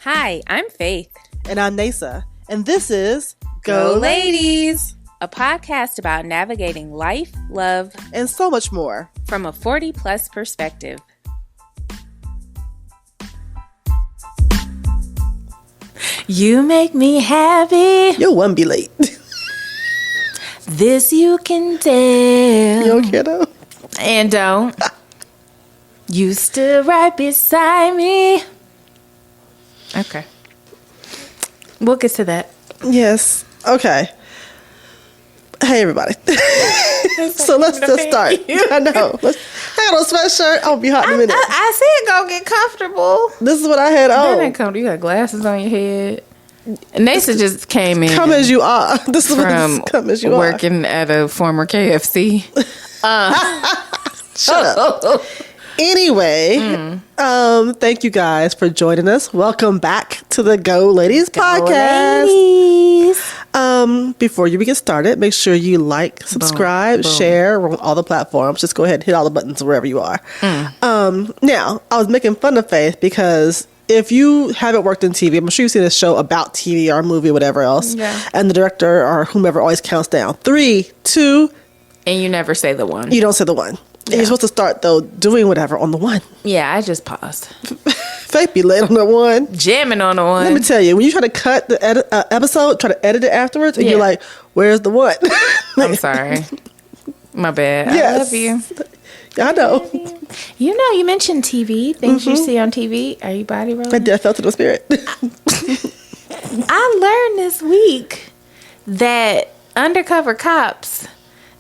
Hi, I'm Faith. And I'm Nasa. And this is Go Ladies, a podcast about navigating life, love, and so much more from a 40-plus perspective. You make me happy. You won't be late. This you can tell. You don't care though? And don't. You stood right beside me. Okay. We'll get to that. Yes. Okay. Hey, everybody. So let's just start. I know. I got on sweatshirt. I'll be hot in a minute. I said go get comfortable. This is what I had That on. ain't comfortable. You got glasses on your head. Nasa just came in. Come as you are. This is from what come as you working at a former KFC. Shut up. Anyway, thank you guys for joining us. Welcome back to the Go Ladies podcast. Ladies. Before you get started, make sure you like, subscribe, boom. share on all the platforms. Just go ahead and hit all the buttons wherever you are. Now, I was making fun of Faith because if you haven't worked in TV, I'm sure you've seen a show about TV or a movie or whatever else. Yeah. And the director or whomever always counts down. 3, 2. And you never say the one. You don't say the one. And you're supposed to start, though, doing whatever on the one. Yeah, I just paused. Faith be late on the one. Jamming on the one. Let me tell you, when you try to cut the episode, try to edit it afterwards, and you're like, where's the one? I'm sorry. My bad. Yes. I love you. I know. You know, you mentioned TV, things you see on TV. Are you body rolling? I felt it in the spirit. I learned this week that undercover cops,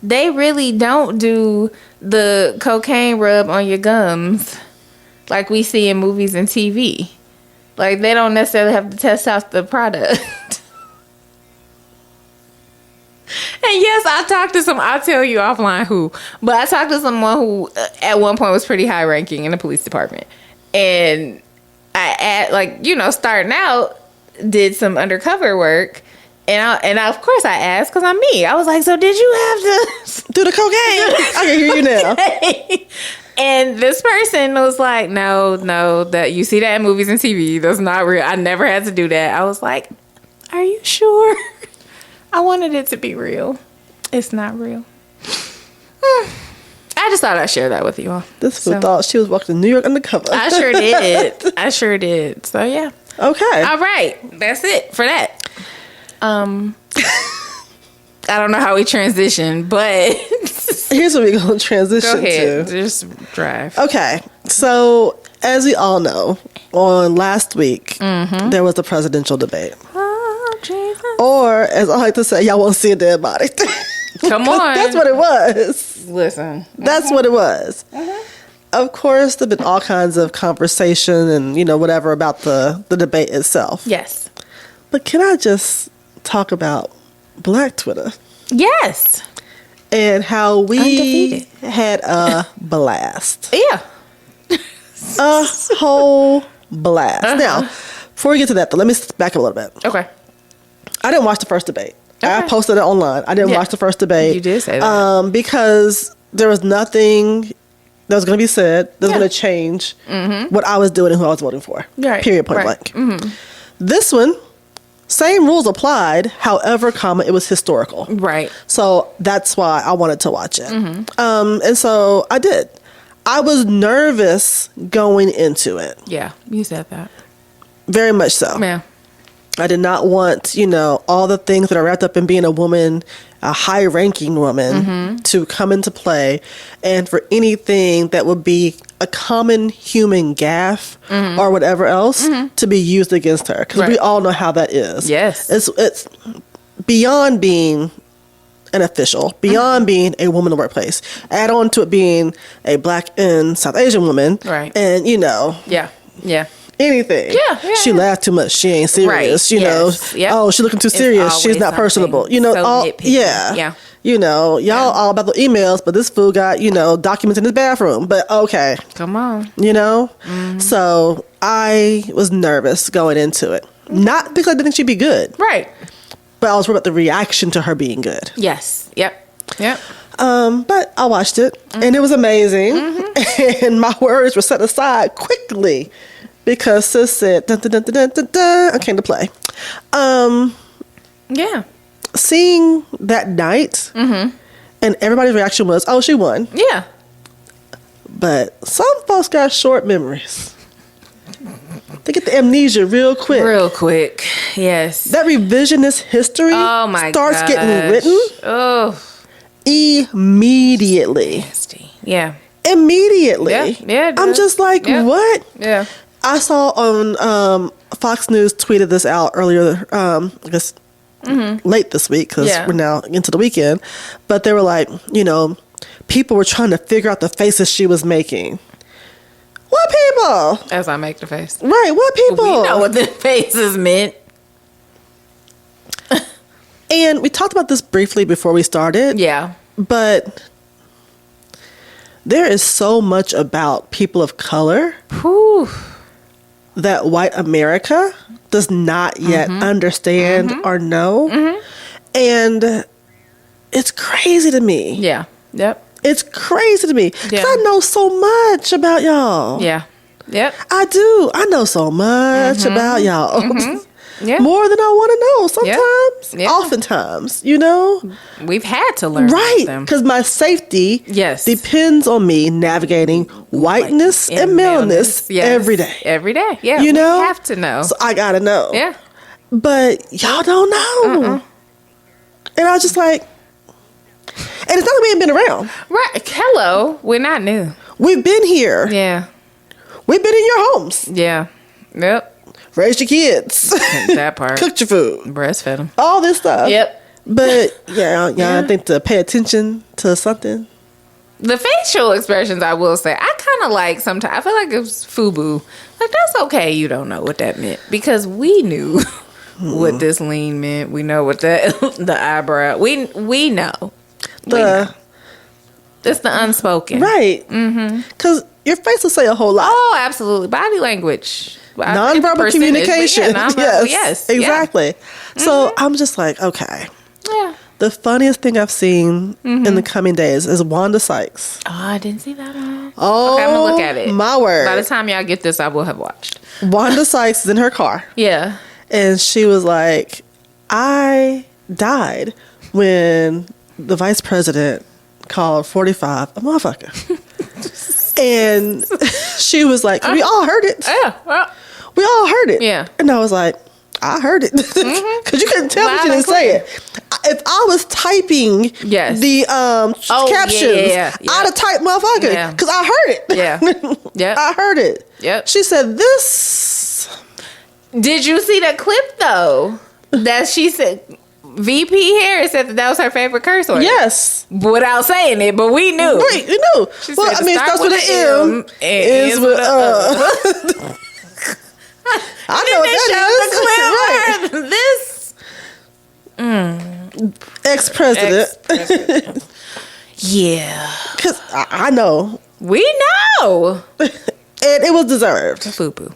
they really don't do the cocaine rub on your gums like we see in movies and TV. Like, they don't necessarily have to test out the product. And yes, I talked to I'll tell you offline who, but I talked to someone who at one point was pretty high ranking in the police department. And starting out, did some undercover work. And of course I asked because I'm me. I was like, so did you have to do the cocaine? I can hear you now. And this person was like, no, that you see that in movies and TV. That's not real. I never had to do that. I was like, are you sure? I wanted it to be real. It's not real. I just thought I'd share that with you all. This fool thought she was walking to New York undercover. I sure did. So yeah. Okay. All right. That's it for that. I don't know how we transition, but here's what we're going to transition go ahead. to. Just drive. Okay. So, as we all know, on last week, there was the presidential debate. Oh, Jesus. Or, as I like to say, y'all won't see a dead body. Come on. That's what it was. Listen. That's what it was. Of course, there have been all kinds of conversation and, whatever about the debate itself. Yes. But can I just talk about Black Twitter? Yes. And how we Undefeated. had a blast. Yeah. A whole blast. Now, before we get to that, though, let me back up a little bit. Okay. I didn't watch the first debate. Okay. I posted it online. I didn't watch the first debate. You did say that. Because there was nothing that was going to be said that was going to change what I was doing and who I was voting for. Right. Period, point blank. This one, same rules applied. However, it was historical. Right. So that's why I wanted to watch it. And so I did. I was nervous going into it. Yeah. You said that. Very much so. Yeah. I did not want, all the things that are wrapped up in being a woman, a high-ranking woman, to come into play, and for anything that would be a common human gaffe or whatever else to be used against her. Because we all know how that is. Yes. It's beyond being an official, beyond being a woman in the workplace. Add on to it being a Black and South Asian woman. Right. And, Yeah. Yeah. anything. Yeah. She laughed too much. She ain't serious. Right. You know. Yep. Oh, she's looking too serious. She's always not personable. something so nitpicky. Yeah. Y'all all about the emails, but this fool got, documents in his bathroom. But okay. Come on. So I was nervous going into it. Not because I didn't think she'd be good. Right. But I was worried about the reaction to her being good. Yes. Yep. But I watched it and it was amazing. And my words were set aside quickly because sis said, dun, dun, dun, dun, dun, dun, I came to play. Yeah. Seeing that night, and everybody's reaction was, oh, she won. Yeah. But some folks got short memories. They get the amnesia real quick. Real quick. Yes. That revisionist history starts getting written. Oh. Immediately. Nasty. Yeah. Immediately. Yeah, it I'm does. just like, Yeah. what? Yeah. I saw on Fox News tweeted this out earlier, I guess late this week because we're now into the weekend. But they were like, people were trying to figure out the faces she was making. What people? As I make the face. Right, what people? We know what the faces meant. And we talked about this briefly before we started. Yeah. But there is so much about people of color Whew. that white America does not yet understand or know. And it's crazy to me. Yeah. Yep. It's crazy to me. 'Cause Yeah. I know so much about y'all. Yeah. Yep. I do. I know so much about y'all. Yeah. More than I want to know sometimes. Yeah. Oftentimes, We've had to learn Right. about them. Because my safety Yes. depends on me navigating whiteness and maleness Yes. every day. Every day. Yeah. You know? We have to know. So I got to know. Yeah. But y'all don't know. And I was just like, and it's not that we ain't been around. Right. Hello. We're not new. We've been here. Yeah. We've been in your homes. Yeah. Yep. Raised your kids. That part. Cooked your food. Breastfed them. All this stuff. Yep. But I think to pay attention to something. The facial expressions, I will say, I kind of like sometimes. I feel like it's FUBU. Like, that's okay. You don't know what that meant because we knew what this lean meant. We know what the eyebrow. We know. It's the unspoken. Right. Because your face will say a whole lot. Oh, absolutely. Body language. Nonverbal communication. Nonverbal, yes. Exactly. Yeah. So I'm just like, okay. Yeah. The funniest thing I've seen in the coming days is Wanda Sykes. Oh, I didn't see that one. Oh, Okay, I'm going to look at it. My word. By the time y'all get this, I will have watched. Wanda Sykes is in her car. Yeah. And she was like, I died when the vice president called 45 a motherfucker. And she was like, we all heard it. Yeah. Well, We all heard it. Yeah. And I was like, I heard it. Because you couldn't tell me she didn't say it. If I was typing the captions, I'd have typed motherfucker. Because I heard it. Yeah. Yeah. I heard it. Yep. She said this. Did you see the clip though? That she said VP Harris said that was her favorite curse word. Yes. Without saying it, but we knew. Right, you knew. She Well, said I mean, it starts with an M. Ends with I know what that is. The clip. This. Ex-president. Yeah. Because I know. We know. And it was deserved. FUBU.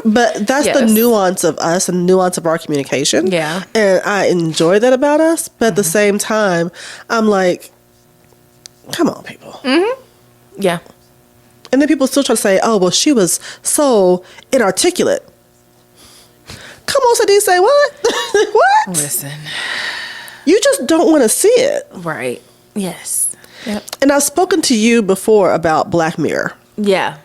But that's the nuance of us and nuance of our communication. Yeah. And I enjoy that about us. But at the same time, I'm like, come on, people. Yeah. And then people still try to say, oh, well, she was so inarticulate. Come on, Sadie, say what? What? Listen. You just don't want to see it. Right. Yes. Yep. And I've spoken to you before about Black Mirror. Yeah.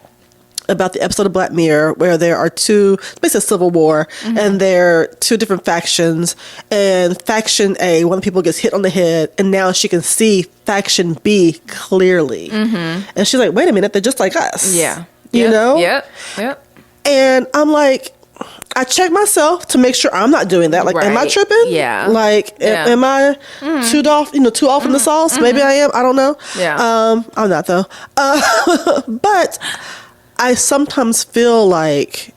About the episode of Black Mirror where there are two, it's basically a civil war, and there are two different factions. And faction A, one of the people gets hit on the head, and now she can see faction B clearly. And she's like, wait a minute, they're just like us. Yeah. You know? Yep. And I'm like, I check myself to make sure I'm not doing that. Like, am I tripping? Yeah. Like, am I too off in the sauce? Maybe I am. I don't know. Yeah. I'm not though. But I sometimes feel like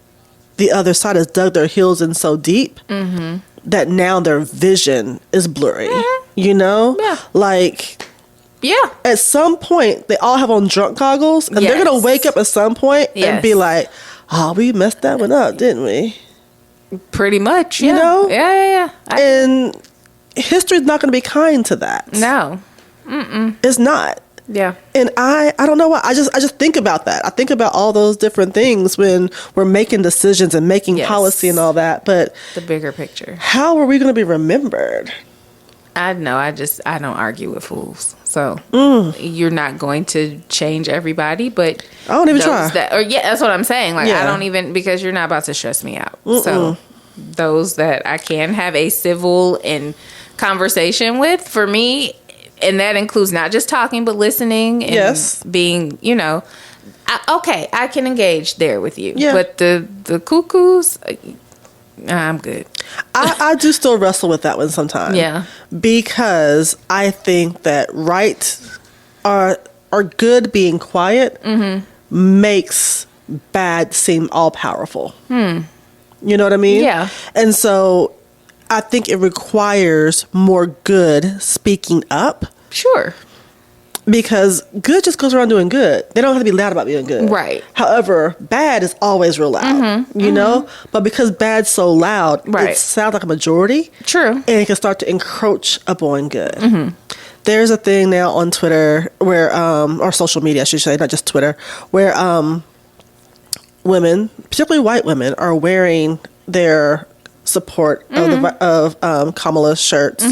the other side has dug their heels in so deep that now their vision is blurry. You know? Yeah. Like, at some point, they all have on drunk goggles, and they're going to wake up at some point and be like, oh, we messed that one up, didn't we? Pretty much, You know? Yeah. And history's not going to be kind to that. No. It's not. Yeah. And I don't know why. I just think about that. I think about all those different things when we're making decisions and making policy and all that. But the bigger picture. How are we going to be remembered? I know. I don't argue with fools. So you're not going to change everybody, but I don't even try. That's what I'm saying. Like I don't even, because you're not about to stress me out. So those that I can have a civil and conversation with, for me, and that includes not just talking but listening and being, I can engage there with you. Yeah. But the cuckoos, I'm good. I do still wrestle with that one sometimes. Yeah. Because I think that are good being quiet makes bad seem all powerful. You know what I mean? Yeah. And so I think it requires more good speaking up. Sure. Because good just goes around doing good. They don't have to be loud about being good. Right. However, bad is always real loud, you know? But because bad's so loud, it sounds like a majority. True. And it can start to encroach upon good. There's a thing now on Twitter where, or social media, I should say, not just Twitter, where women, particularly white women, are wearing their support of Kamala's shirts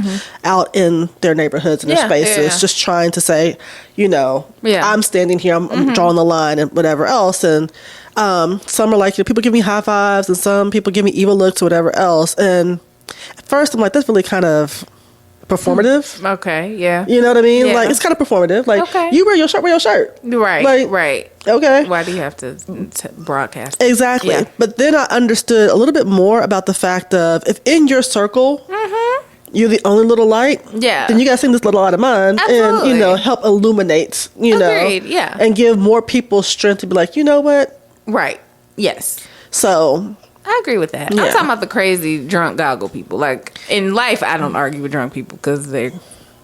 out in their neighborhoods and their spaces, just trying to say, I'm standing here, I'm drawing the line and whatever else. And some are like, people give me high fives and some people give me evil looks or whatever else. And at first I'm like, that's really kind of performative. Okay, yeah. You know what I mean? Yeah. Like, it's kind of performative. Like, you wear your shirt. Right, like, right. Okay. Why do you have to broadcast? Exactly. Yeah. But then I understood a little bit more about the fact of, if in your circle, you're the only little light, then you got to sing this little light of mine. Absolutely. And, help illuminate, Agreed, yeah. And give more people strength to be like, you know what? Right. Yes. So I agree with that. I'm talking about the crazy drunk goggle people. Like, in life, I don't argue with drunk people because they're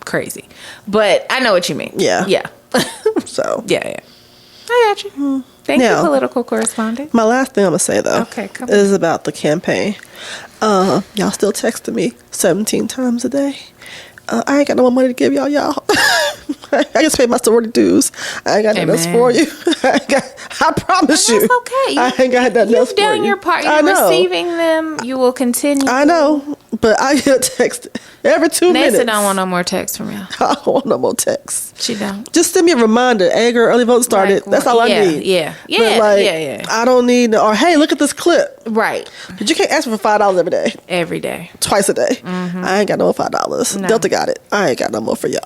crazy. But I know what you mean. Yeah. Yeah. So. Yeah. I got you. Thank you, political correspondent. My last thing I'm going to say, though, is about the campaign. Y'all still texting me 17 times a day. I ain't got no more money to give y'all. I just paid my sorority dues. I ain't got nothing else for you. I promise you. That's okay. I ain't got nothing else for you. You've done your part. You're receiving them. You will continue. I know. But I get a text every 2 minutes. Nessa don't want no more texts from y'all. I don't want no more texts. She don't. Just send me a reminder. Hey, girl, early vote started. That's all I need. Yeah. But I don't need, or hey, look at this clip. Right. But you can't ask me for $5 every day. Every day. Twice a day. I ain't got no more $5. No. Delta got it. I ain't got no more for y'all.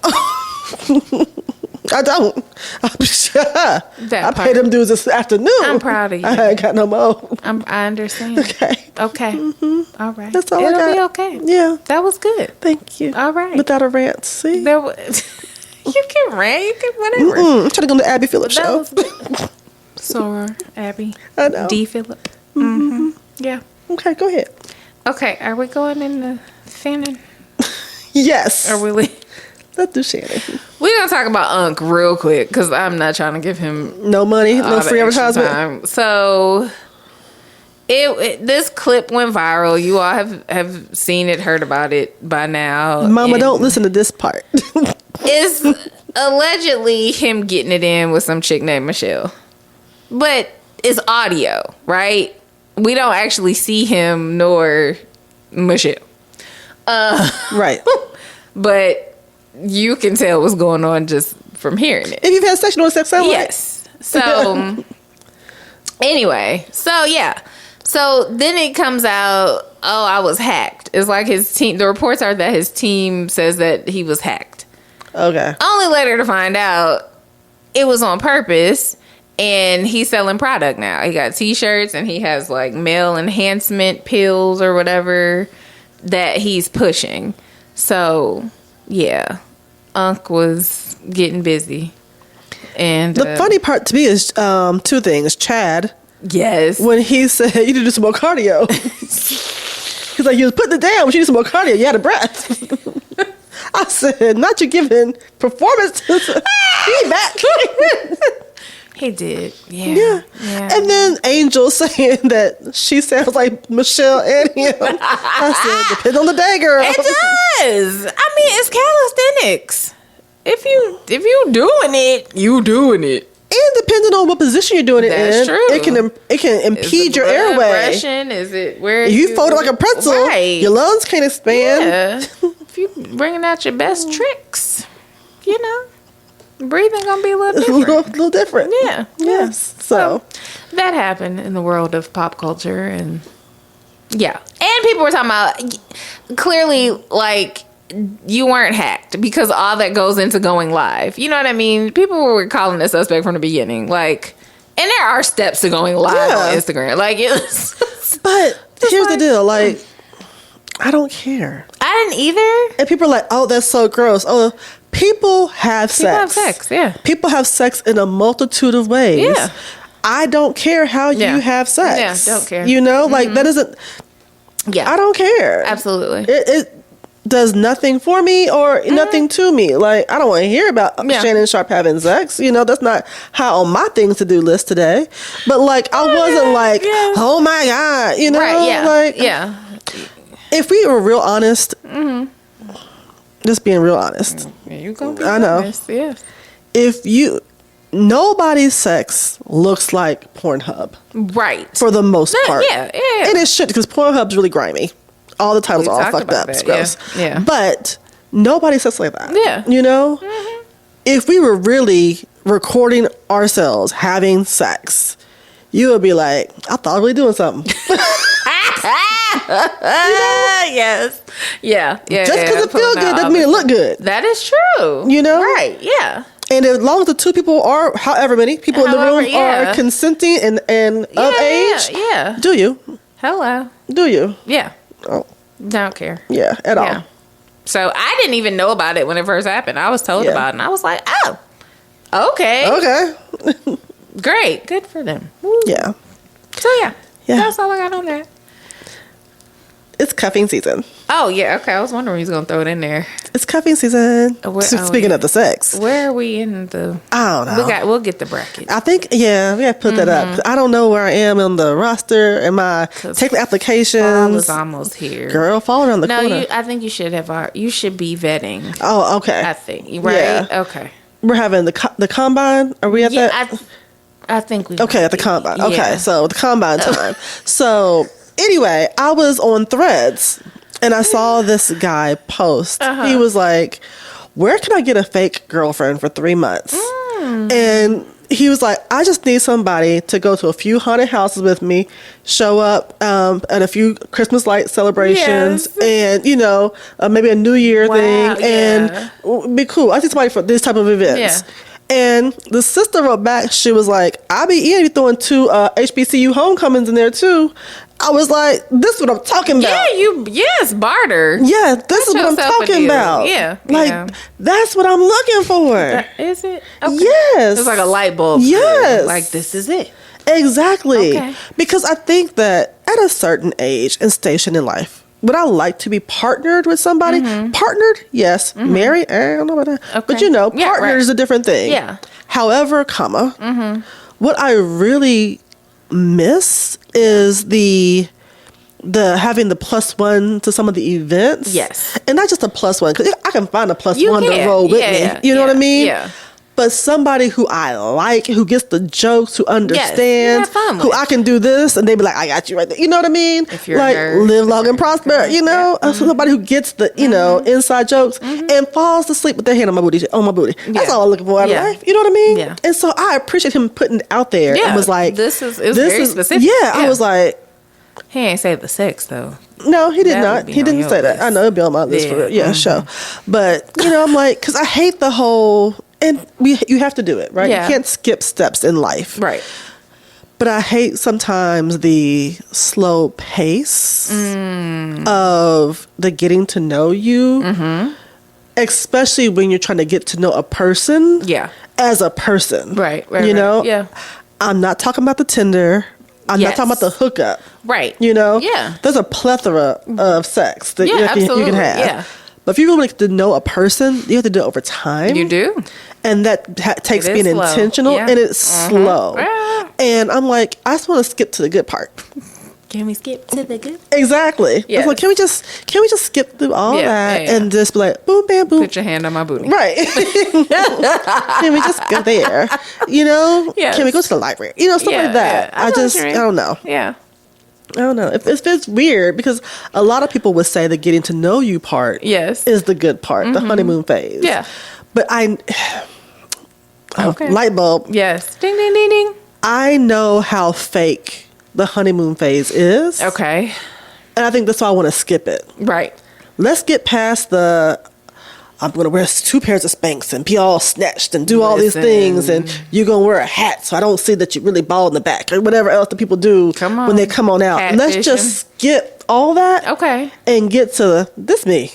I don't. I paid them dues this afternoon. I'm proud of you. I ain't got no more. I understand. Okay. All right. That's all It'll I got. be okay. Yeah. That was good. Thank you. All right. Without a rant. See? You can rant. You can whatever. I'm trying to go to the Abby Phillips show. Soror, Abby. I know. D. Phillip. Yeah. Okay, go ahead. Okay, are we going into Shannon? Yes. Or will we? Let's do Shannon. We're going to talk about Unc real quick because I'm not trying to give him no money, no free advertisement. Time. So, this clip went viral. You all have seen it, heard about it by now. Mama, don't listen to this part. It's allegedly him getting it in with some chick named Michelle. But it's audio, right? We don't actually see him nor Michelle. Right. But you can tell what's going on just from hearing it. If you've had sex, you know what sex sounds like. Yes. So, anyway. So, yeah. So, then it comes out, I was hacked. It's like his team, the reports are that his team says that he was hacked. Okay. Only later to find out it was on purpose. And he's selling product now. He got t-shirts and he has like male enhancement pills or whatever that he's pushing. So, yeah. Unc was getting busy. And the funny part to me is two things. Chad. Yes. When he said, you need to do some more cardio. He's like, you was putting it down, but you need some more cardio. You had a breath. I said, not you giving performance feedback. He did. Yeah. And then Angel saying that she sounds like Michelle and him. I said, depends on the day, girl. It does. I mean, it's calisthenics. If you doing it, you doing it. And depending on what position you're doing it That's in, true. it can impede your blood airway. rushing? Is it where If you fold it like a pretzel, right. your lungs can't expand. Yeah. If you bringing out your best tricks, you know, breathing gonna be a little different. little different. Yeah. Yes. So that happened in the world of pop culture, and and people were talking about clearly like. You weren't hacked because all that goes into going live. You know what I mean? People were calling the suspect from the beginning. Like, and there are steps to going live on Instagram. Like, but here's the deal. Like, I don't care. I didn't either. And people are like, oh, that's so gross. Oh, people have sex. People have sex, yeah. People have sex in a multitude of ways. Yeah. I don't care how you have sex. Yeah, don't care. You know, like that isn't. Yeah. I don't care. Absolutely. It does nothing for me or nothing to me. Like, I don't want to hear about Shannon Sharp having sex. You know, that's not how on my things to do list today. But like, I wasn't like, oh my God, you know, like, if we were real honest, just being real honest. You gonna be honest, yes. If nobody's sex looks like Pornhub, right? For the most part, yeah. And it should, because Pornhub's really grimy. All the titles are all fucked up. It's gross. Yeah. But nobody sex like that. Yeah. You know? If we were really recording ourselves having sex, you would be like, I thought I was really doing something. Yes. Yeah. Just because it feels good doesn't mean it look good. That is true. You know? Right. Yeah. And as long as the two people are, however many people in the room are consenting and of age, do you? Hello. Do you? Yeah. Oh. Don't care. Yeah, at all. So I didn't even know about it when it first happened. I was told about it, and I was like, oh, okay. Okay. Great. Good for them. Woo. Yeah. So, that's all I got on that. It's cuffing season. Oh, yeah. Okay. I was wondering if he was going to throw it in there. It's cuffing season. Speaking of the sex. Where are we in the... I don't know. We'll get the bracket. I think, we have to put that up. I don't know where I am on the roster. Am I taking applications? Fall is almost here. Girl, fall around the corner. No, I think you should have you should be vetting. Oh, okay. I think. Right? Yeah. Okay. We're having the combine. Are we at that? I think we... Okay, at the combine. Okay, so the combine time. So... Anyway, I was on Threads and I saw this guy post. He was like, where can I get a fake girlfriend for 3 months? And he was like, I just need somebody to go to a few haunted houses with me, show up at a few Christmas light celebrations, and, you know, maybe a New Year thing, and be cool. I need somebody for this type of events. And the sister wrote back, she was like, I be throwing 2 HBCU homecomings in there too. I was like, this is what I'm talking about. Yeah, barter. Yeah, this is what I'm talking about. Yeah. Like, that's what I'm looking for. Is it? Okay. Yes. It's like a light bulb. Yes. Like, this is it. Exactly. Okay. Because I think that at a certain age and station in life, would I like to be partnered with somebody? Partnered? Yes. Married? I don't know about that. Okay. But you know, partner is a different thing. Yeah. However, what I really miss is the having the +1 to some of the events. Yes. And not just a +1, because I can find a +1 to roll with me. You know what I mean? Yeah. But somebody who I like, who gets the jokes, who understands, who I can do this, and they be like, I got you right there. You know what I mean? If you're like, live long and prosper, you know? Somebody who gets the, you know, inside jokes and falls asleep with their hand on my booty. That's all I'm looking for out of life. You know what I mean? Yeah. And so I appreciate him putting it out there and was like, this is very specific. Yeah, I was like, he ain't say the sex, though. No, he did not. He didn't say that. I know it'd be on my list for sure. But, you know, I'm like, because I hate the whole... And you have to do it, right? Yeah. You can't skip steps in life. Right. But I hate sometimes the slow pace of the getting to know you. Especially when you're trying to get to know a person as a person. Right. You know? Yeah. I'm not talking about the Tinder. I'm not talking about the hookup. Right. You know? Yeah. There's a plethora of sex that you can have. Yeah. But if you really like to know a person, you have to do it over time. You do. And that takes being intentional, and it's slow. And I'm like, I just want to skip to the good part. Can we skip to the good? Exactly. Yes. Like, can we just skip through all that and just be like, boom, bam, boom. Put your hand on my booty. Right. Can we just go there? Yes. Can we go to the library? Stuff like that. Yeah. I don't know. Yeah. I don't know. It's weird because a lot of people would say the getting to know you part is the good part, the honeymoon phase. Yeah. But light bulb. Yes. Ding, ding, ding, ding. I know how fake the honeymoon phase is. Okay. And I think that's why I want to skip it. Right. Let's get past I'm going to wear 2 pairs of Spanx and be all snatched and do all these things. And you're going to wear a hat so I don't see that you're really bald in the back or whatever else the people do when they come on out. Let's just skip all that. Okay. And get to this me.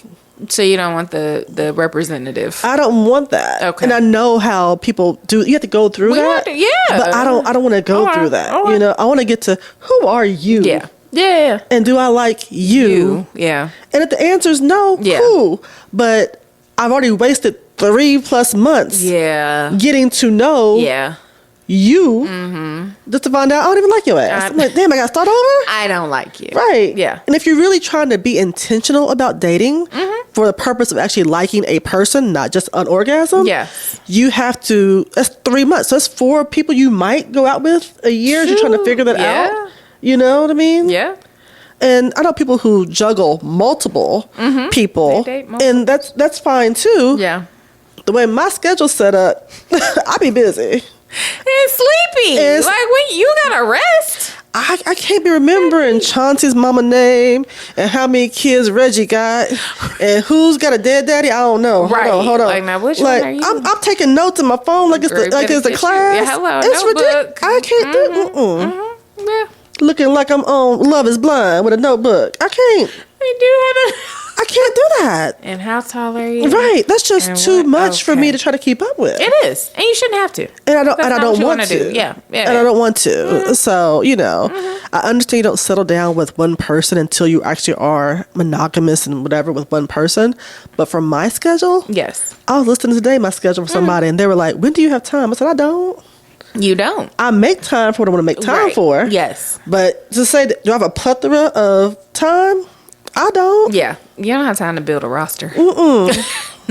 So you don't want the representative. I don't want that. Okay. And I know how people do. You have to go through that. But I don't want to go through that. I want to get to who are you? Yeah. Yeah. And do I like you? Yeah. And if the answer is no, cool. But I've already wasted 3+ months getting to know you just to find out I don't even like your ass. I'm like, damn, I got to start over? I don't like you. Right. Yeah. And if you're really trying to be intentional about dating for the purpose of actually liking a person, not just an orgasm, you have to, that's 3 months. So that's 4 people you might go out with a year. You're trying to figure that out. You know what I mean? Yeah. And I know people who juggle multiple people, and that's fine too. Yeah. The way my schedule's set up, I be busy. And sleepy. Like, when you gotta rest. I can't be remembering Chauncey's mama name and how many kids Reggie got and who's got a dead daddy. I don't know. Right. Hold on. Like, now which one are you? I'm taking notes in my phone like it's the class. Yeah, hello, it's notebook. ridiculous. I can't do. Yeah. Looking like I'm on Love Is Blind with a notebook. I can't. We do have I can't do that. And how tall are you? Right. That's just too much for me to try to keep up with. It is. And you shouldn't have to. And I don't want to. Yeah. And I don't want to. So, I understand you don't settle down with one person until you actually are monogamous and whatever with one person. But for my schedule, yes. I was listening today, my schedule for somebody, and they were like, when do you have time? I said, I don't. You don't. I make time for what I want to make time for. Yes. But to say, do I have a plethora of time? I don't. Yeah. You don't have time to build a roster.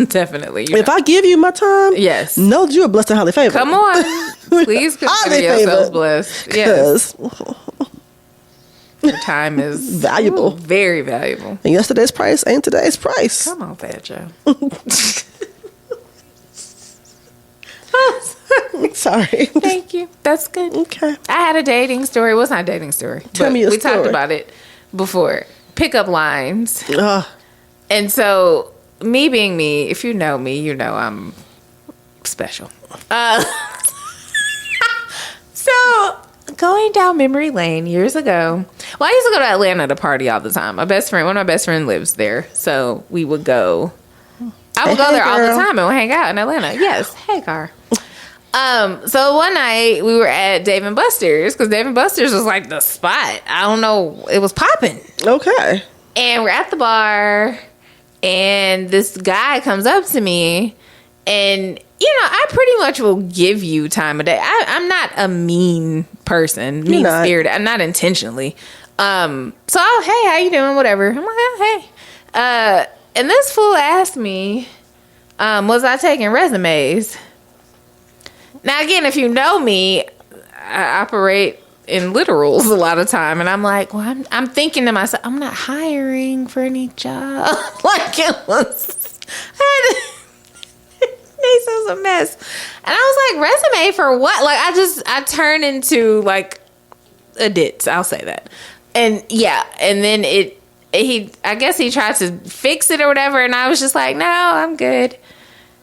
Definitely. If I give you my time, yes, know that you are blessed and highly favored. Come on. Please consider yourselves blessed. Yes. Your time is valuable. Very valuable. And yesterday's price ain't today's price. Come on, Fat Joe. Sorry. Thank you. That's good. Okay. I had a dating story. It was not a dating story. Tell me a story. We talked story. about it before. Pickup lines. And so, me being me, if you know me, you know I'm special. So, going down memory lane years ago. Well, I used to go to Atlanta to party all the time. One of my best friends lives there. So, we would go. I would go there all the time and we'd hang out in Atlanta. Yes. Hey, Car. So one night we were at Dave & Buster's because Dave & Buster's was like the spot. I don't know. It was popping. Okay. And we're at the bar and this guy comes up to me and, I pretty much will give you time of day. I'm not a mean person, mean-spirited. I'm not intentionally. So, hey, how you doing? Whatever. I'm like, oh, hey. And this fool asked me, was I taking resumes? Now, again, if you know me, I operate in literals a lot of time. And I'm like, well, I'm thinking to myself, I'm not hiring for any job. Like, it was a mess. And I was like, resume for what? Like, I turned into, like, a ditz. I'll say that. And, yeah. And then I guess he tried to fix it or whatever. And I was just like, no, I'm good.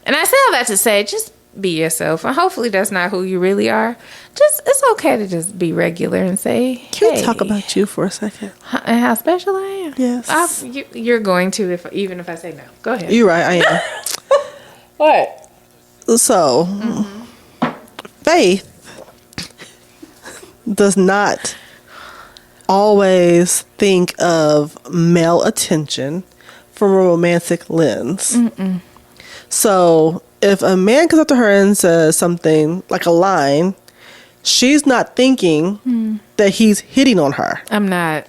And I say all that to say, just be yourself, and hopefully that's not who you really are. It's okay to just be regular and say, hey. Can we talk about you for a second? And how special I am? Yes. You're going to, even if I say no. Go ahead. You're right, I am. What? So, Faith does not always think of male attention from a romantic lens. So, if a man comes up to her and says something like a line, she's not thinking that he's hitting on her. I'm not.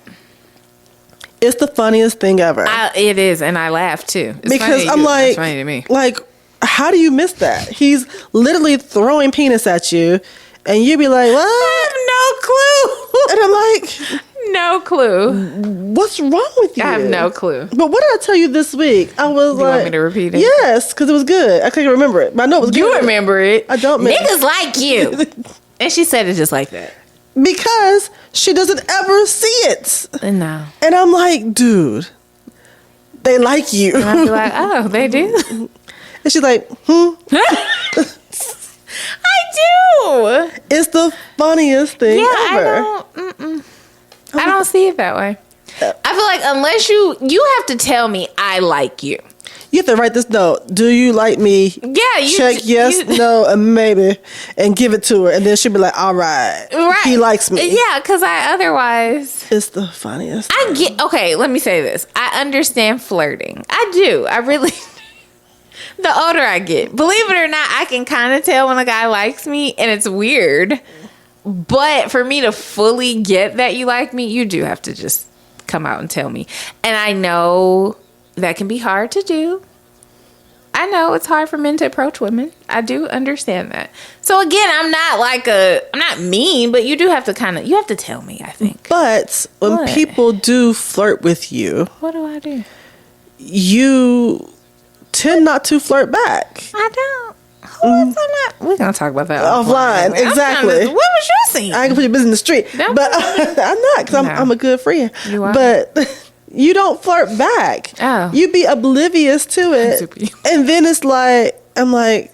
It's the funniest thing ever. It is, and I laugh too. It's because I'm like, it's funny to me. Like, how do you miss that? He's literally throwing penis at you, and you be like, what? I have no clue. And I'm like, no clue. What's wrong with you? I have no clue. But what did I tell you this week? I was you want me to repeat it? Yes, because it was good. I can't remember it, but I know it was good. You remember it. I don't remember. Niggas like you. And she said it just like that. Because she doesn't ever see it. No. And I'm like, dude, they like you. And I'd be like, oh, they do? And she's like, I do. It's the funniest thing ever. I don't see it that way. I feel like unless you have to tell me I like you. You have to write this note. Do you like me? Yeah, you check yes, no, and maybe, and give it to her, and then she'll be like, "All right, he likes me." Yeah, because otherwise, it's the funniest. Okay, let me say this. I understand flirting. I do. I really. The older I get, believe it or not, I can kind of tell when a guy likes me, and it's weird. But for me to fully get that you like me, you do have to just come out and tell me. And I know that can be hard to do. I know it's hard for men to approach women. I do understand that. So again, I'm not mean, but you do have to you have to tell me, I think. But when people do flirt with you, what do I do? You tend not to flirt back. I don't. We're gonna talk about that offline. Exactly. What was your scene? I can put your business in the street, but I'm not because I'm a good friend. You are. But you don't flirt back. Oh, you be oblivious to it, and then it's like I'm like,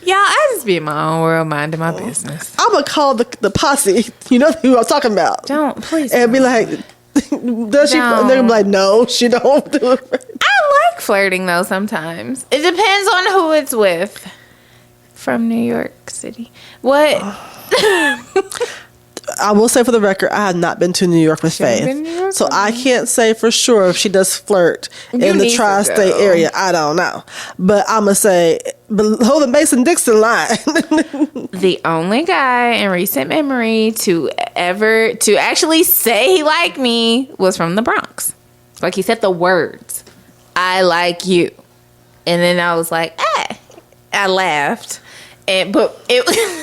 y'all. I just be in my own world, minding my business. I'm gonna call the posse. You know who I'm talking about? Don't please. And be like, does she? And they're gonna be like, no, she don't do it. I like flirting though. Sometimes it depends on who it's with. From New York City, what? I will say for the record, I have not been to New York with Faith, so I can't say for sure if she does flirt in the tri-state area. I don't know, but I'm gonna say below the Mason-Dixon line. The only guy in recent memory to actually say he liked me was from the Bronx. Like he said the words, "I like you," and then I was like, "Ah," I laughed, but it.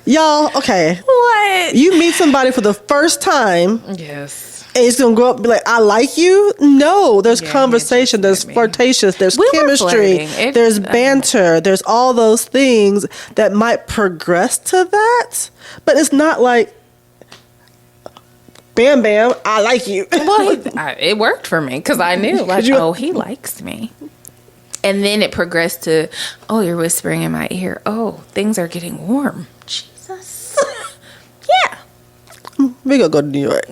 Y'all, okay. What? You meet somebody for the first time. Yes. And it's going to go up and be like, I like you? No. There's conversation. There's flirtatious. There's chemistry. There's banter. There's all those things that might progress to that. But it's not like, bam, bam, I like you. Well, it worked for me because I knew, like, he likes me. And then it progressed to, oh, you're whispering in my ear. Oh, things are getting warm. Jesus. Yeah. We're going to go to New York.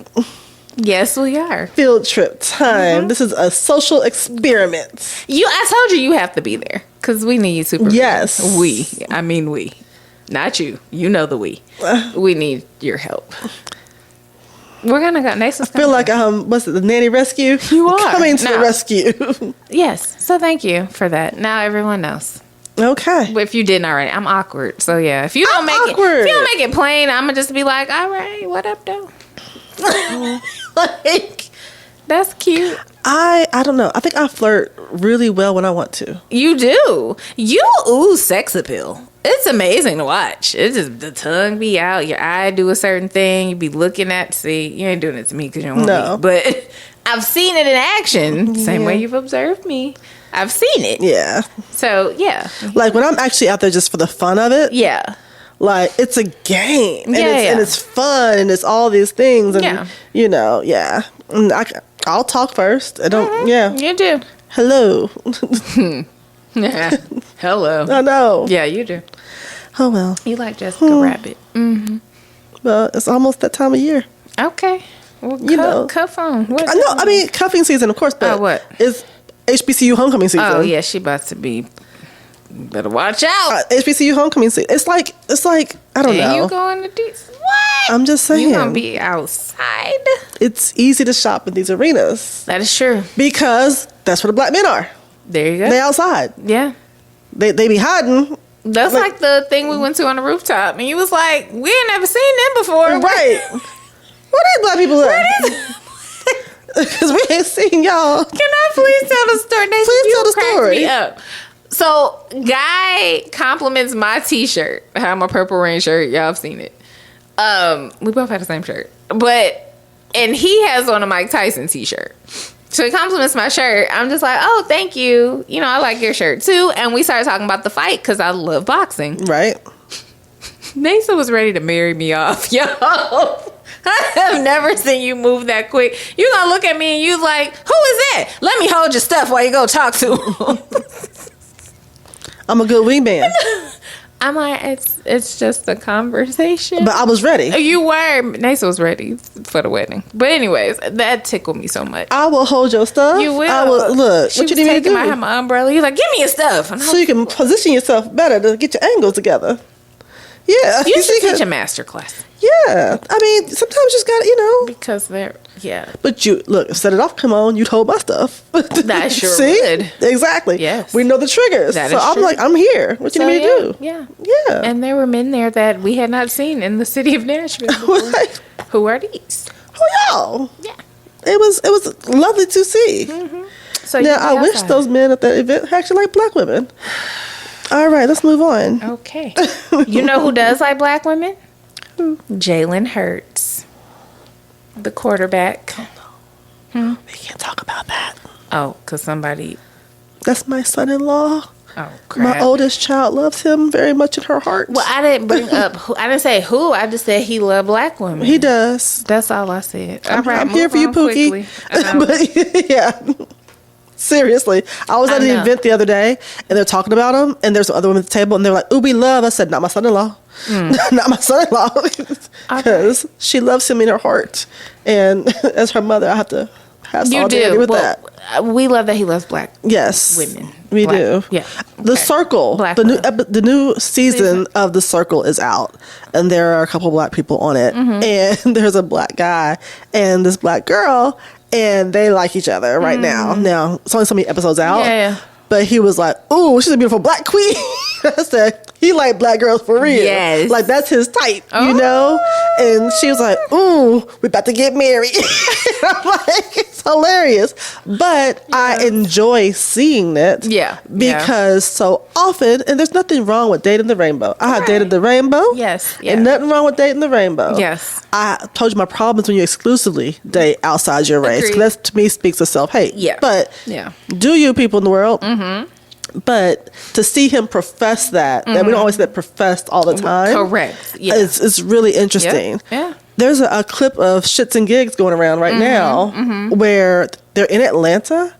Yes, we are. Field trip time. Mm-hmm. This is a social experiment. I told you have to be there because we need supervision. Yes. We. Not you. You know the we. We need your help. We're gonna go next. I feel like what's it, the nanny rescue? You are coming to the rescue. Yes. So thank you for that. Now everyone knows. Okay. But if you didn't already, I'm awkward. So yeah, if you don't make it plain, I'm gonna just be like, all right, what up, though? Like, that's cute. I don't know. I think I flirt really well when I want to. You do. You ooze sex appeal. It's amazing to watch. It's just the tongue be out, your eye do a certain thing, you be looking at. See, you ain't doing it to me because you don't want me. But I've seen it in action. Same way you've observed me. I've seen it. Yeah. So yeah. Like when I'm actually out there just for the fun of it. Yeah. Like it's a game. And it's fun and it's all these things. And you know, yeah. And I'll talk first. I don't You do. Hello. Hello. I know. Yeah, you do. Oh well. You like Jessica Rabbit. Mm-hmm. Well, it's almost that time of year. Okay. Well, cuff on. I mean cuffing season, of course, but what? It's HBCU homecoming season. Oh yeah, she about to be. Better watch out. HBCU homecoming season. It's like I don't know. You going to do what? I'm just saying. You gonna be outside? It's easy to shop in these arenas. That is true. Because that's where the black men are. There you go. They outside. Yeah. They be hiding That's like the thing we went to on the rooftop, and you was like, "We ain't never seen them before." Right. Where these black people at? Because we ain't seen y'all. Can I please tell the story? Please tell the story. Me up. So, guy compliments my t-shirt. I have my Purple Rain shirt. Y'all have seen it. We both had the same shirt. And he has on a Mike Tyson t-shirt. So he compliments my shirt. I'm just like, oh, thank you. You know, I like your shirt too. And we started talking about the fight because I love boxing. Right. Nasa was ready to marry me off, yo. I have never seen you move that quick. You gonna look at me and you like, who is that? Let me hold your stuff while you go talk to him. I'm a good wingman. I'm like, it's just a conversation. But I was ready. You were. Nasa was ready for the wedding. But anyways, that tickled me so much. I will hold your stuff. You will. I will. Look, she what you need me to do? I have my umbrella. You're like, give me your stuff. And so you can position yourself better to get your angles together. Yeah. You should teach a master class. Yeah. I mean, sometimes you just gotta, Because they're, yeah. But you, look, set it off, come on, you'd hold my stuff. That sure See? would. Exactly. Yes. We know the triggers. That so is I'm true. like, I'm here. What you need me to do? Yeah. Yeah. And there were men there that we had not seen in the city of Nashville before. Like, who are these? who y'all? Yeah. It was lovely to see. Mm-hmm. So now, I wish those men at that event actually like black women. All right, let's move on. Okay. You know who does like black women? Jalen Hurts, the quarterback. Oh, no. We can't talk about that. Oh, because somebody... That's my son-in-law. Oh, crap. My oldest child loves him very much in her heart. Well, I didn't bring up... I didn't say who. I just said he loved black women. He does. That's all I said. I'm here for you, Pookie. But, yeah. Seriously. I was at an event the other day, and they're talking about him, and there's other women at the table, and they're like, ooh, we love. I said, not my son-in-law. Not my son-in-law. Because she loves him in her heart. And as her mother, I have to have solidarity with that. We love that he loves black yes, women. We do. Yeah. The Circle. Black the new season of The Circle is out. And there are a couple black people on it. And there's a black guy and this black girl. And they like each other right now. Now, it's only so many episodes out. Yeah. But he was like, ooh, she's a beautiful black queen. I said, he like black girls for real. Yes. Like, that's his type, you know? And she was like, ooh, we about to get married. I'm like, it's hilarious. But I enjoy seeing it. Yeah. Because so often, and there's nothing wrong with dating the rainbow. I have dated the rainbow. Yes. Yeah. And nothing wrong with dating the rainbow. Yes. I told you my problems when you exclusively date outside your race. 'Cause that, to me, speaks of self-hate. Yeah. But do you people in the world? But to see him profess that we don't always get professed all the time. Correct. Yeah. It's really interesting. Yeah. There's a clip of Shits and Gigs going around right now where they're in Atlanta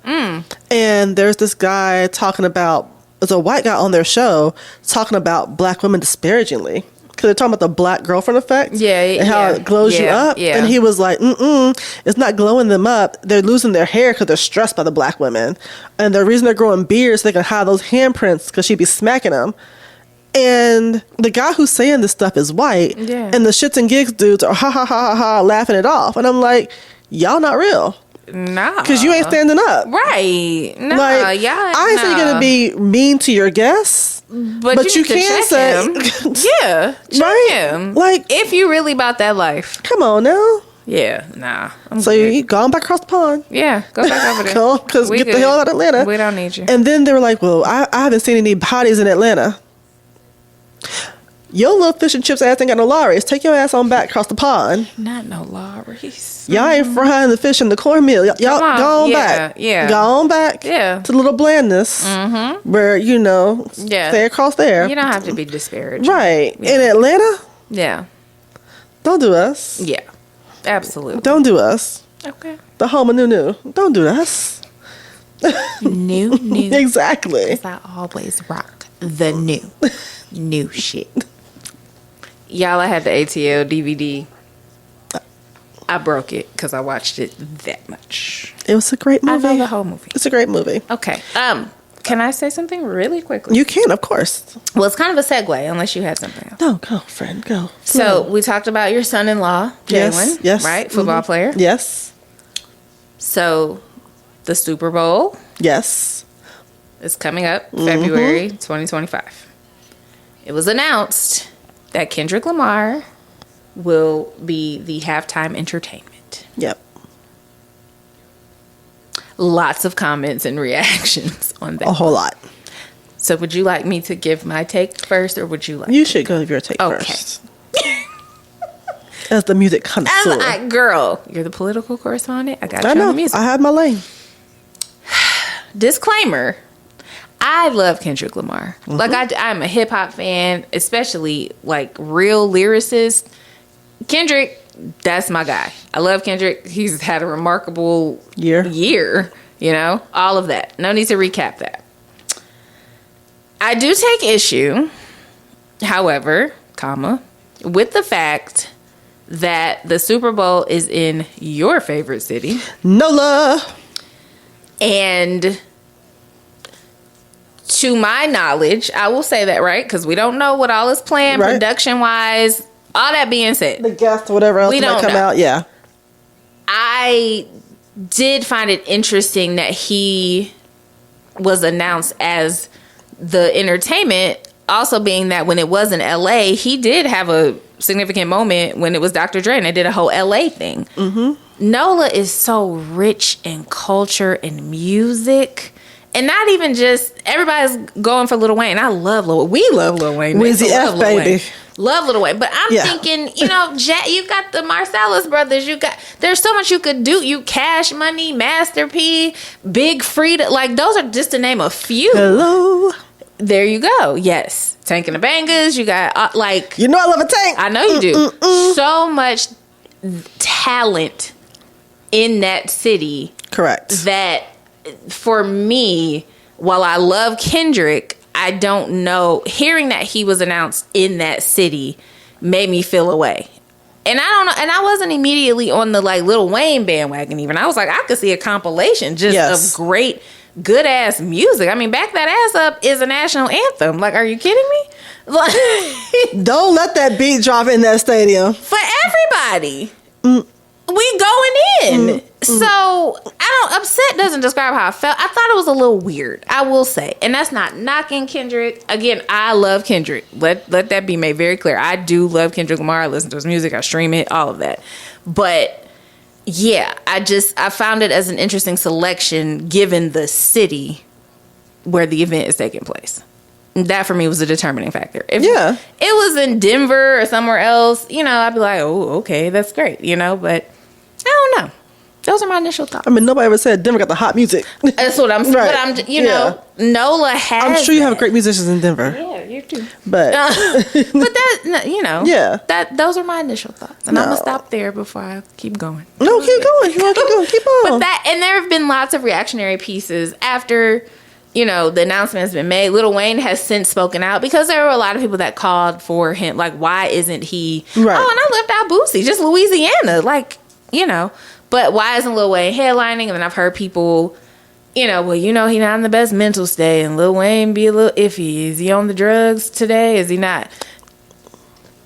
and there's this guy talking about, there's a white guy on their show talking about black women disparagingly. Because they're talking about the black girlfriend effect. And how it glows you up. And he was like, it's not glowing them up. They're losing their hair because they're stressed by the black women. And the reason they're growing beards so they can hide those handprints because she'd be smacking them. And the guy who's saying this stuff is white. Yeah. And the Shits and Gigs dudes are ha ha ha ha ha laughing it off. And I'm like, y'all not real. Nah. Because you ain't standing up. Right. Nah. Like, I ain't saying you're going to be mean to your guests. But you can say, yeah, check him. Like, if you really about that life, come on now. Yeah, nah. So you go on back across the pond. Yeah, go back over there. Go, because get the hell out of Atlanta. We don't need you. And then they were like, well, I haven't seen any bodies in Atlanta. Your little fish and chips ass ain't got no lorries. Take your ass on back across the pond. Not no lorries. Y'all ain't frying the fish in the cornmeal. Y'all go on back. Yeah. Go on back. Yeah. To the little blandness. Where, stay across there. You don't have to be disparaging. Right. Yeah. In Atlanta? Yeah. Don't do us. Yeah. Absolutely. Don't do us. Okay. The home of new. Don't do us. New. Exactly. Because I always rock the new shit. Y'all, I had the ATL DVD. I broke it because I watched it that much. It was a great movie. I know the whole movie. It's a great movie. Okay. Can I say something really quickly? You can, of course. Well, it's kind of a segue, unless you had something else. No, go, friend, go. So we talked about your son-in-law, Jalen. Yes. Right? Football player. Yes. So the Super Bowl. Yes. Is coming up February 2025. it was announced that Kendrick Lamar will be the halftime entertainment. Yep. Lots of comments and reactions on that. A whole lot. So would you like me to give my take first, or would you like... You should go give your take first. As the music connoisseur. Girl, you're the political correspondent. I got you I know. on the music. I have my lane. Disclaimer. I love Kendrick Lamar. Mm-hmm. Like, I'm a hip-hop fan, especially, like, real lyricist. Kendrick, that's my guy. I love Kendrick. He's had a remarkable year, you know, all of that. No need to recap that. I do take issue, however, with the fact that the Super Bowl is in your favorite city, NOLA. And to my knowledge, I will say that, right? Because we don't know what all is planned, right, production-wise. All that being said, the guests, whatever else might come out, yeah. I did find it interesting that he was announced as the entertainment, also being that when it was in LA, he did have a significant moment when it was Dr. Dre and they did a whole LA thing. Mm-hmm. NOLA is so rich in culture and music. And not even just, everybody's going for Lil Wayne. I love Lil Wayne. We love Lil Wayne. Weezy F, baby. Love Lil Wayne. But I'm thinking, you know, you got the Marcellus brothers. There's so much you could do. You Cash Money, Master P, Big Frida. Like, those are just to name a few. Hello. There you go. Yes. Tank and the Bangers. You got, like. You know I love a tank. I know you do. So much talent in that city. Correct. That, for me, while I love Kendrick, I don't know, hearing that he was announced in that city made me feel away. And I don't know, and I wasn't immediately on the like Lil Wayne bandwagon even. I was like, I could see a compilation just of great, good ass music. I mean, Back That Ass Up is a national anthem. Like, are you kidding me? Like, don't let that beat drop in that stadium. For everybody. We going in. So, upset doesn't describe how I felt. I thought it was a little weird, I will say. And that's not knocking Kendrick. Again, I love Kendrick. Let that be made very clear. I do love Kendrick Lamar. I listen to his music. I stream it, all of that. But, yeah, I found it as an interesting selection given the city where the event is taking place. That, for me, was a determining factor. If it was in Denver or somewhere else, you know, I'd be like, oh, okay, that's great, you know, but I don't know. Those are my initial thoughts. I mean, nobody ever said Denver got the hot music. That's what I'm saying. Right. But NOLA has. I'm sure you have great musicians in Denver. Yeah, you do. But that, you know, those are my initial thoughts, and I'm gonna stop there before I keep going. No, keep going. You want to keep going? Keep on. But and there have been lots of reactionary pieces after, you know, the announcement has been made. Lil Wayne has since spoken out because there were a lot of people that called for him. Like, why isn't he? Right. Oh, and I left out Boosie, just Louisiana, like, you know. But why isn't Lil Wayne headlining? And then I've heard people, you know, well, you know, he not in the best mental state, and Lil Wayne be a little iffy. Is he on the drugs today? Is he not?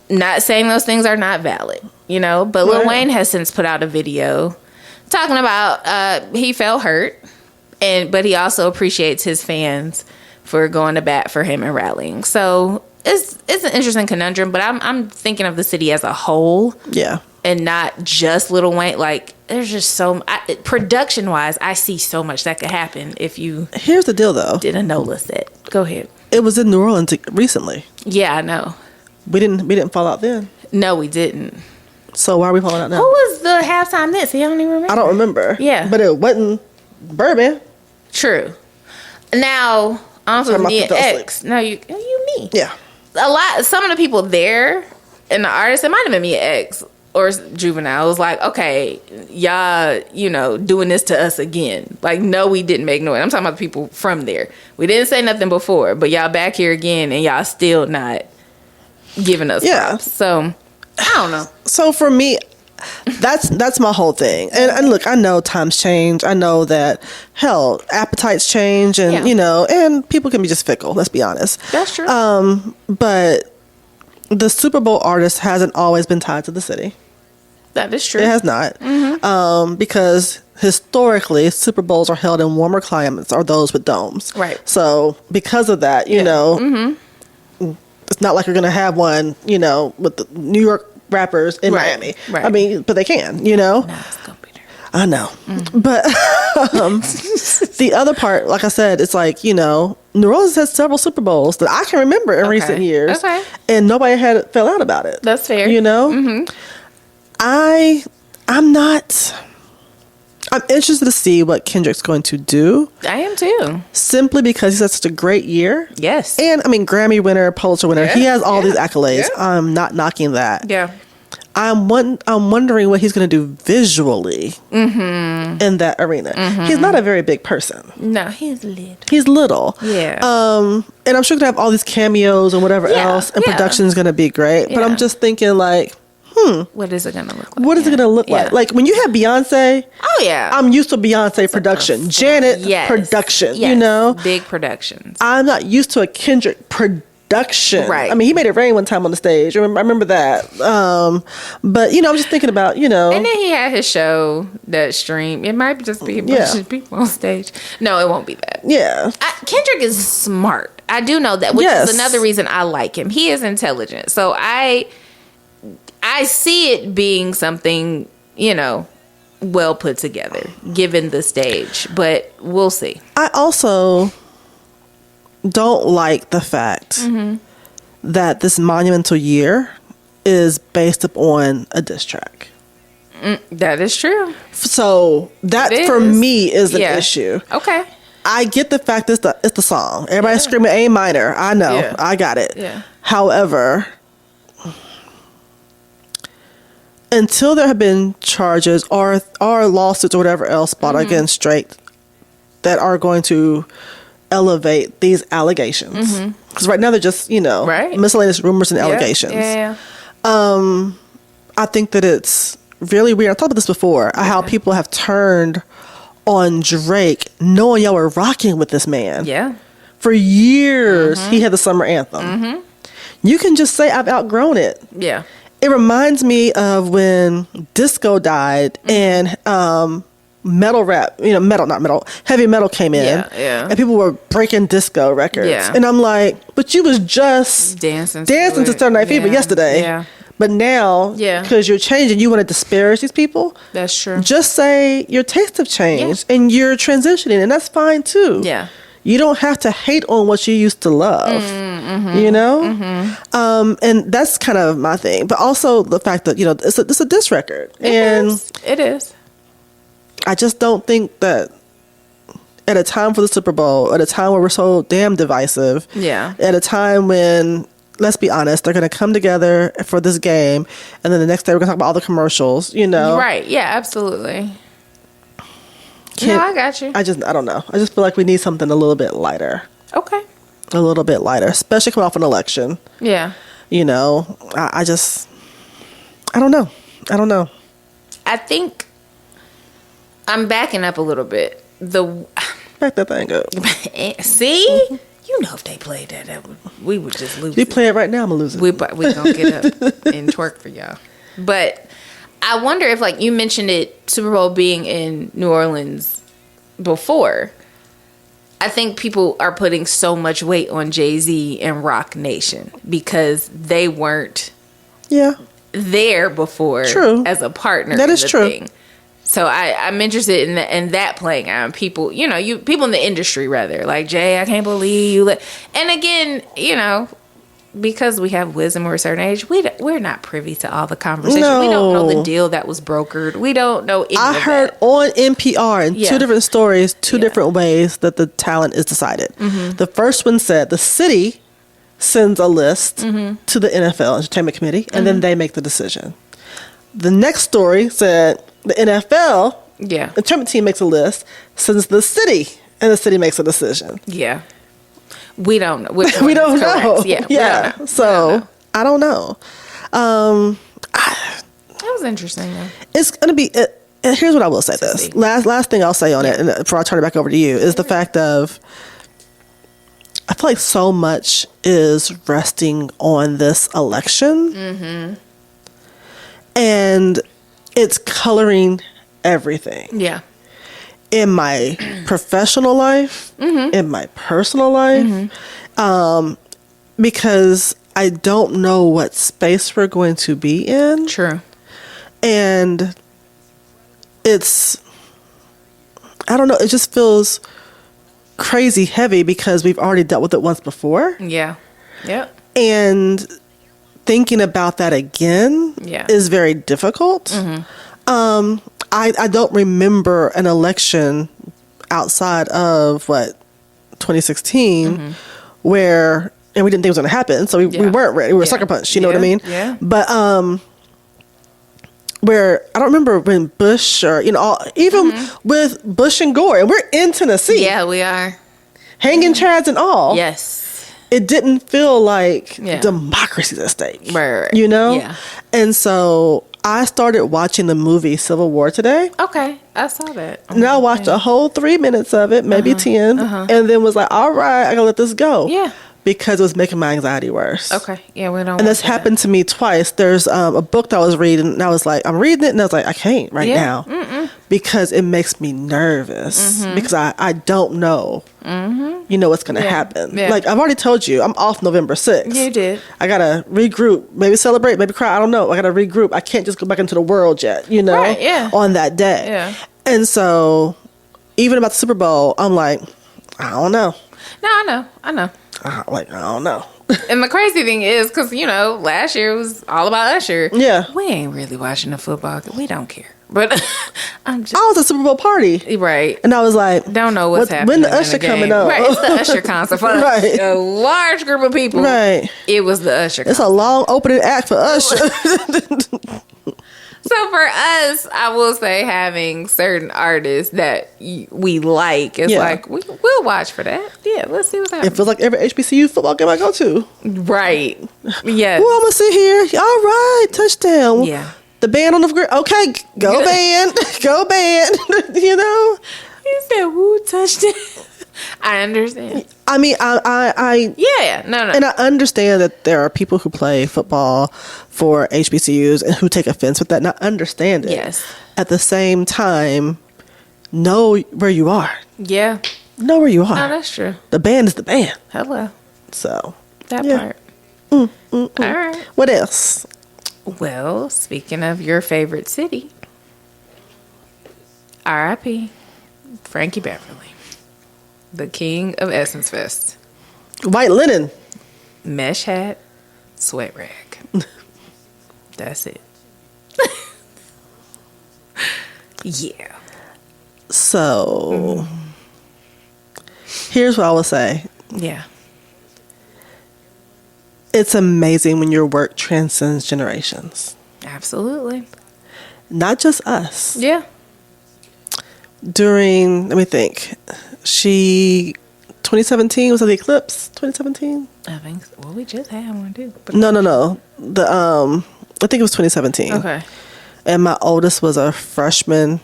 Not saying those things are not valid, you know. But Lil Wayne has since put out a video talking about he felt hurt, but he also appreciates his fans for going to bat for him and rallying. So it's an interesting conundrum. But I'm thinking of the city as a whole. Yeah. And not just Lil Wayne. Like, there's just production wise, I see so much that could happen if you. Here's the deal, though. Did a NOLA set. Go ahead. It was in New Orleans recently. Yeah, I know. We didn't fall out then. No, we didn't. So why are we falling out now? Who was the halftime this? I don't even remember. I don't remember. Yeah, but it wasn't Bourbon. True. Now, honestly, me and X. No, you me. Yeah. Some of the people there and the artists, it might have been me and X. Or Juvenile was like, okay, y'all, you know, doing this to us again. Like, no, we didn't make noise. I'm talking about the people from there. We didn't say nothing before, but y'all back here again, and y'all still not giving us props. So, I don't know. So, for me, that's my whole thing. And look, I know times change. I know that, hell, appetites change, and, you know, and people can be just fickle, let's be honest. That's true. But the Super Bowl artist hasn't always been tied to the city. That is true. It has not. Mm-hmm. Because historically, Super Bowls are held in warmer climates or those with domes. Right. So because of that, you know, It's not like you're going to have one, you know, with the New York rappers in Miami. Right. I mean, but they can, you know. No, it's gonna be there. I know. But the other part, like I said, it's like, you know, New Orleans has several Super Bowls that I can remember in recent years. Okay. And nobody had fell out about it. That's fair. You know? I'm interested to see what Kendrick's going to do. I am too. Simply because he's had such a great year. Yes. And, I mean, Grammy winner, Pulitzer winner. Yeah, He has all these accolades. yeah. I'm not knocking that. Yeah. I'm wondering what he's going to do visually in that arena. He's not a very big person. No, he's little. He's little. Yeah. And I'm sure going to have all these cameos and whatever Yeah, else. And yeah. production is going to be great. But Yeah. I'm just thinking, like, What is it gonna look like? what is it going to look like? Yeah. Like, when you have Beyonce, Oh yeah. I'm used to Beyonce production. Janet production, you Yes. know? Big productions. I'm not used to a Kendrick production. Right. I mean, he made it rain one time on the stage. I remember that. But, you know, I'm just thinking about, you know. And then he had his show that stream. It might just be a bunch Yeah. of people on stage. No, it won't be that. Yeah. Kendrick is smart. I do know that, which Yes. is another reason I like him. He is intelligent. So I see it being something, you know, well put together, given the stage. But we'll see. I also don't like the fact that this monumental year is based upon a diss track. That is true. So that It for is. me is an Yeah. issue. Okay. I get the fact it's the song. Everybody's screaming A minor. I know. Yeah. I got it. Yeah. However, until there have been charges or lawsuits or whatever else brought against Drake that are going to elevate these allegations, because right now they're just, you know, Right. miscellaneous rumors and allegations. Yeah. I think that it's really weird. I talked about this before, how people have turned on Drake knowing y'all were rocking with this man. Yeah. For years, he had the summer anthem. You can just say, I've outgrown it. Yeah. It reminds me of when disco died and metal rap, you know, not metal, heavy metal came in. Yeah. And people were breaking disco records. Yeah. And I'm like, but you was just Dancing to Saturday Night Fever yesterday. Yeah. But now, Yeah. because you're changing, you want to disparage these people. That's true. Just say your tastes have changed and you're transitioning, and that's fine too. Yeah. You don't have to hate on what you used to love, you know? And that's kind of my thing. But also the fact that, you know, it's a diss record. It is. I just don't think that at a time for the Super Bowl, at a time where we're so damn divisive, Yeah. at a time when, let's be honest, they're going to come together for this game, and then the next day we're going to talk about all the commercials, you know? Right. Yeah, absolutely. No, I got you. I don't know. I just feel like we need something a little bit lighter. Okay. A little bit lighter, especially coming off an election. Yeah. You know, I don't know. I think I'm backing up a little bit. Back that thing up. See? You know, if they played that we would just lose. You it. play it right now, I'm losing. We gonna get up and twerk for y'all. But I wonder if, like you mentioned it, Super Bowl being in New Orleans before. I think people are putting so much weight on Jay-Z and Rock Nation because they weren't there before. True. As a partner. That in is the true. thing. So I'm interested in that playing out. People, you know, people in the industry rather, like, Jay, I can't believe you. And again, you know, because we have wisdom or a certain age, we're not privy to all the conversation. No. We don't know the deal that was brokered. We don't know any I of heard that. on NPR in Yeah. two different stories, two Yeah. different ways that the talent is decided. The first one said the city sends a list to the NFL Entertainment Committee, and then they make the decision. The next story said the NFL entertainment team makes a list, sends to the city, and the city makes a decision. Yeah. We don't know. Which We one don't is correct. know. Yeah. we Yeah. don't know. So I don't know. That was interesting, though. It's gonna be. Here's what I will say. This see. last thing I'll say on it, and before I turn it back over to you, is the fact of I feel like so much is resting on this election, and it's coloring everything Yeah. in my professional life, in my personal life, because I don't know what space we're going to be in. True. And it's, I don't know, it just feels crazy heavy because we've already dealt with it once before. Yeah. Yep. And thinking about that again is very difficult. I don't remember an election outside of 2016 where, and we didn't think it was going to happen, so we weren't ready. We were sucker punched, you know what I mean? Yeah. But where I don't remember when Bush or even with Bush and Gore, and we're in Tennessee. Yeah, we are. Hanging chads and all. Yes. It didn't feel like democracy's at stake. Right. You know? Yeah. And so I started watching the movie Civil War today. Okay. I saw that. And I watched a whole 3 minutes of it, maybe 10, and then was like, all right, I gotta let this go. Yeah. Because it was making my anxiety worse. Okay. Yeah, we don't. And this happened to me twice. There's a book that I was reading, and I was like, I'm reading it, and I was like, I can't now. Because it makes me nervous. Because I don't know, what's going to happen. Yeah. Like, I've already told you, I'm off November 6th. You did. I got to regroup, maybe celebrate, maybe cry, I don't know. I got to regroup. I can't just go back into the world yet, Right, yeah. on that day. Yeah. And so, even about the Super Bowl, I'm like, I don't know. No, I know. I don't know. And the crazy thing is, because, last year was all about Usher. Yeah. We ain't really watching the football. We don't care. But I was at a Super Bowl party. Right. And I was like, don't know what's happening. When the Usher coming up? Right. It's the Usher concert for right. a large group of people. Right. It was the Usher concert. It's a long opening act for Usher. So for us, I will say having certain artists that we like is like, we'll watch for that. Yeah, let's see what's happening. It feels like every HBCU football game I go to. Right. Yeah. Well, I'm going to sit here. All right, touchdown. Yeah. The band on the grid. Okay, go band. Go band. You said, woo, touchdown. I understand. I mean, no. And I understand that there are people who play football for HBCUs and who take offense with that, and I understand it. Yes. At the same time, know where you are. Yeah. Know where you are. No, that's true. The band is the band. Hello. So. That part. All right. What else? Well, speaking of your favorite city, R.I.P. Frankie Beverly. The king of Essence Fest. White linen. Mesh hat, sweat rag. That's it. Yeah. So, here's what I will say. Yeah. It's amazing when your work transcends generations. Absolutely. Not just us. Yeah. Let me think. 2017 was the eclipse. 2017. I think so. Well, we just had one too. But No. I think it was 2017. Okay. And my oldest was a freshman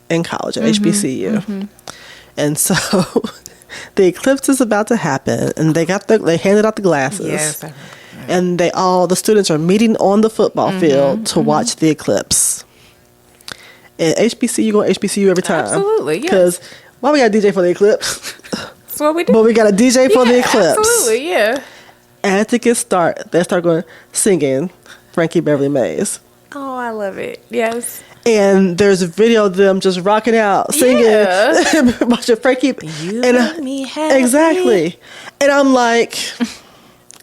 in college at HBCU, and so the eclipse is about to happen, and they handed out the glasses. Yes. And the students are meeting on the football field to watch the eclipse. And HBCU go HBCU every time. Absolutely, yes. Because why we got a DJ for the eclipse? That's what we do. But we got a DJ for the eclipse. Absolutely, yeah. As it gets started, they start going singing Frankie Beverly Maze. Oh, I love it. Yes. And there's a video of them just rocking out, singing, watching Frankie. You make me happy. Exactly. And I'm like,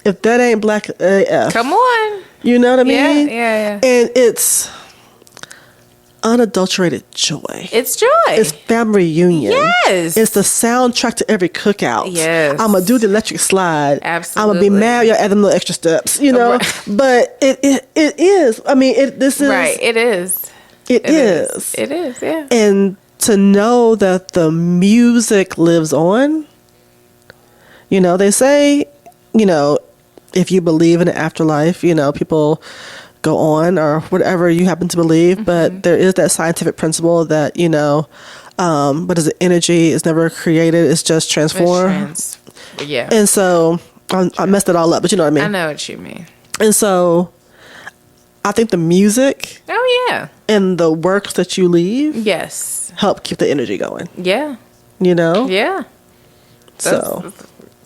if that ain't black AF. Come on. You know what I mean? Yeah. And it's unadulterated joy. It's joy. It's family reunion. Yes. It's the soundtrack to every cookout. Yes. I'm going to do the electric slide. Absolutely. I'm going to be mad. Y'all add them little extra steps, Right. But it is. I mean, this is. Right. It is. It is. It is, yeah. And to know that the music lives on, they say, if you believe in an afterlife, people go on or whatever you happen to believe, but there is that scientific principle that, but as an energy is never created, it's just transformed. Yeah. And so I messed it all up, but you know what I mean? I know what you mean. And so I think the music and the works that you leave help keep the energy going. Yeah. Yeah. So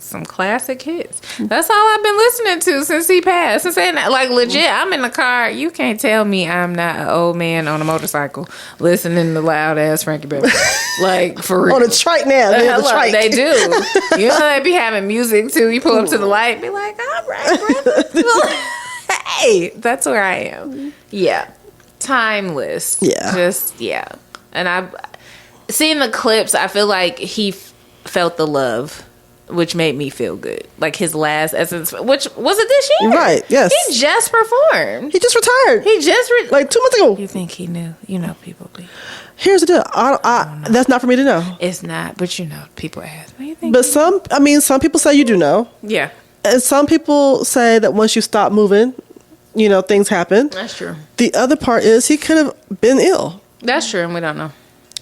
some classic hits. That's all I've been listening to since he passed. Since then, like legit, I'm in the car. You can't tell me I'm not an old man on a motorcycle listening to loud ass Frankie Beverly. Like for real. On a trike now. Hello, they do. You know they be having music too. You pull up to the light, and be like, all right, brother. Hey, that's where I am. Yeah, timeless. Yeah, just And I've seen the clips. I feel like he felt the love, which made me feel good. Like his last Essence, which was it this year? Right, yes. He just performed. He just retired. He just like 2 months ago. You think he knew? You know, people be. Here's the deal. I that's not for me to know. It's not, but you know, people ask. What do you think? But some people say you do know. Yeah. And some people say that once you stop moving, you know, things happen. That's true. The other part is he could have been ill. That's true, and we don't know.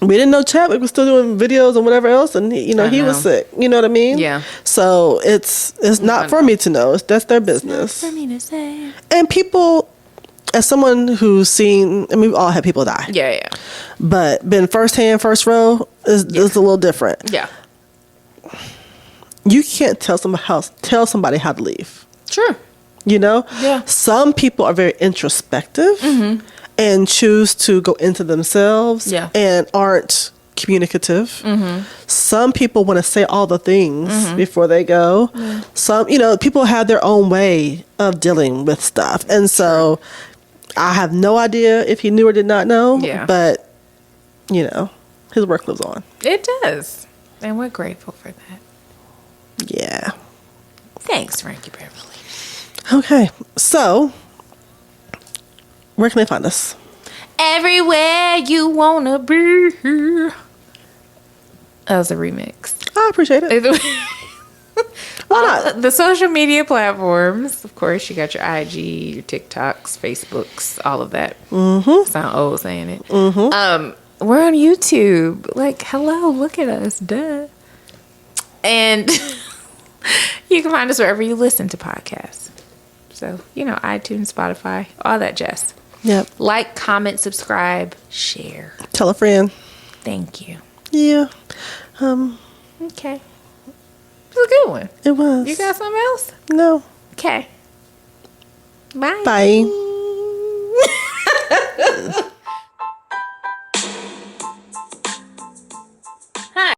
We didn't know Chadwick was still doing videos and whatever else, and he was sick. You know what I mean? Yeah. So it's not for me to know. That's their business. It's not for me to say. And people, as someone who's seen, I mean, we've all had people die. Yeah. But been firsthand, first row is a little different. Yeah. You can't tell somebody how to leave. True. You know? Yeah. Some people are very introspective and choose to go into themselves and aren't communicative. Some people want to say all the things before they go. Yeah. Some, people have their own way of dealing with stuff. And so I have no idea if he knew or did not know. Yeah. But, his work lives on. It does. And we're grateful for that. Yeah. Thanks, Frankie Beverly. Okay. So, where can they find us? Everywhere you wanna be. That was a remix. I appreciate it. Why not? The social media platforms. Of course, you got your IG, your TikToks, Facebooks, all of that. Sound old saying it. We're on YouTube. Like, hello, look at us. Duh. And you can find us wherever you listen to podcasts. So, iTunes, Spotify, all that jazz. Yep. Like, comment, subscribe, share. Tell a friend. Thank you. Yeah. Okay. It was a good one. It was. You got something else? No. Okay. Bye. Bye.